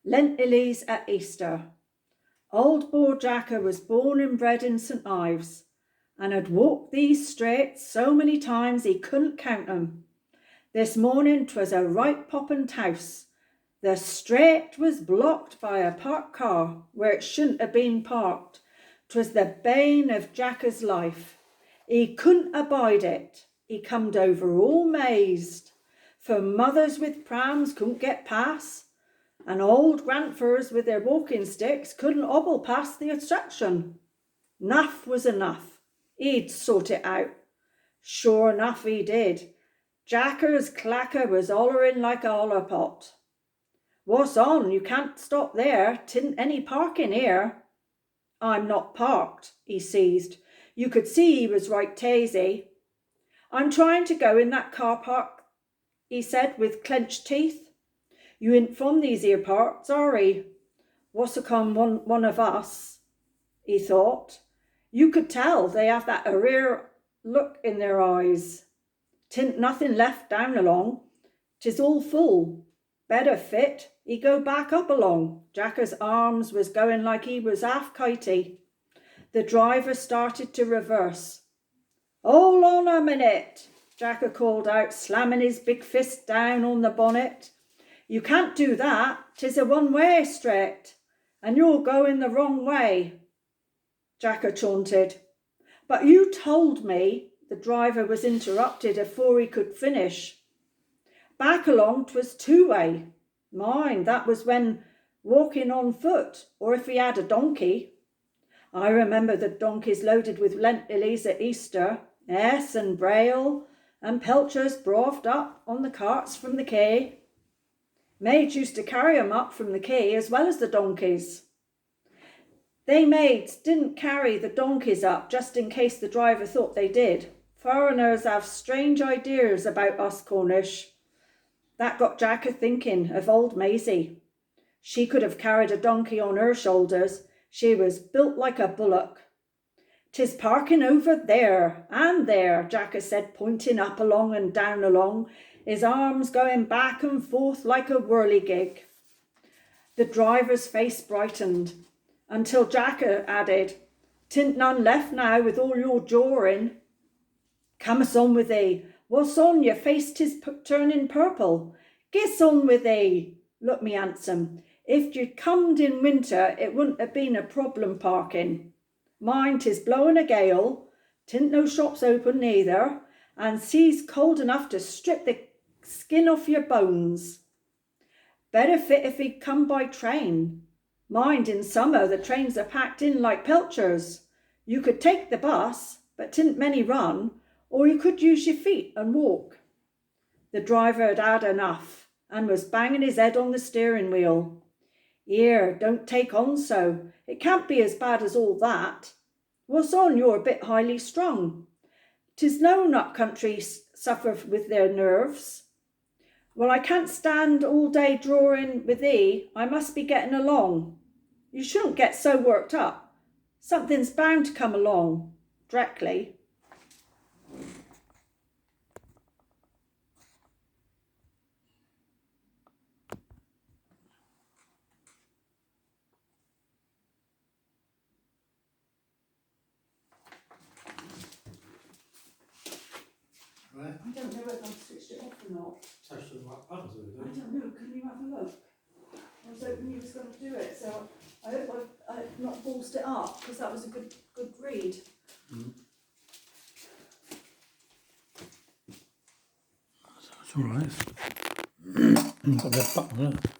Lentilies at Easter. Old Boar Jacker was born and bred in St Ives, and had walked these straits so many times he couldn't count 'em. This morning 'twas a right poppin' house. The straight was blocked by a parked car where it shouldn't have been parked. 'Twas the bane of Jacker's life. He couldn't abide it. He comed over all mazed, for mothers with prams couldn't get past, and old grandfers with their walking sticks couldn't hobble past the obstruction. Enough was enough. He'd sort it out. Sure enough he did. Jacker's clacker was hollering like a holler pot. What's on? You can't stop there. 'Tisn't any parking here. I'm not parked, he seized. You could see he was right tazy. I'm trying to go in that car park, he said with clenched teeth. You ain't from these here parts, are he? What's a come one of us, he thought. You could tell they have that arrear look in their eyes. 'Tisn't nothing left down along. 'Tis all full. Better fit, he go back up along. Jacker's arms was going like he was half kitey. The driver started to reverse. Hold on a minute, Jacker called out, slamming his big fist down on the bonnet. You can't do that. 'Tis a one-way straight, and you're going the wrong way. Jacker chaunted. But you told me. The driver was interrupted afore he could finish. Back along 'twas two-way. Mind, that was when walking on foot, or if he had a donkey. I remember the donkeys loaded with lentilies at Easter, yes, and braille, and pelchers brought up on the carts from the quay. Maids used to carry 'em up from the quay as well as the donkeys. They maids didn't carry the donkeys up just in case the driver thought they did. Foreigners have strange ideas about us Cornish. That got Jacker thinking of old Maisie. She could have carried a donkey on her shoulders. She was built like a bullock. 'Tis parking over there and there, Jacker said, pointing up along and down along, his arms going back and forth like a whirligig. The driver's face brightened, until Jacker added, "'Tisn't none left now with all your jawing." "Come us on with thee. What's on your face? 'Tis turning purple. Gis on with thee. Look me handsome. If you'd comed in winter, it wouldn't have been a problem parking. Mind, 'tis blowing a gale. 'Tisn't no shops open neither, and sea's cold enough to strip the skin off your bones. Better fit if he'd come by train. Mind, in summer the trains are packed in like pelchers. You could take the bus, but 'tisn't many run, or you could use your feet and walk." The driver had had enough and was banging his head on the steering wheel. "Here, don't take on so. It can't be as bad as all that. What's on? You're a bit highly strung. 'Tis known up country suffer with their nerves." "Well, I can't stand all day drawing with thee. I must be getting along." "You shouldn't get so worked up. Something's bound to come along directly." Right. I don't know whether I've switched it off or not. Touch the right buttons with I it. don't know. Can you have a look? I was hoping you was going to do it, so I hope I've not ballsed it up, because that was a good read. That's all right. Got that button, isn't it?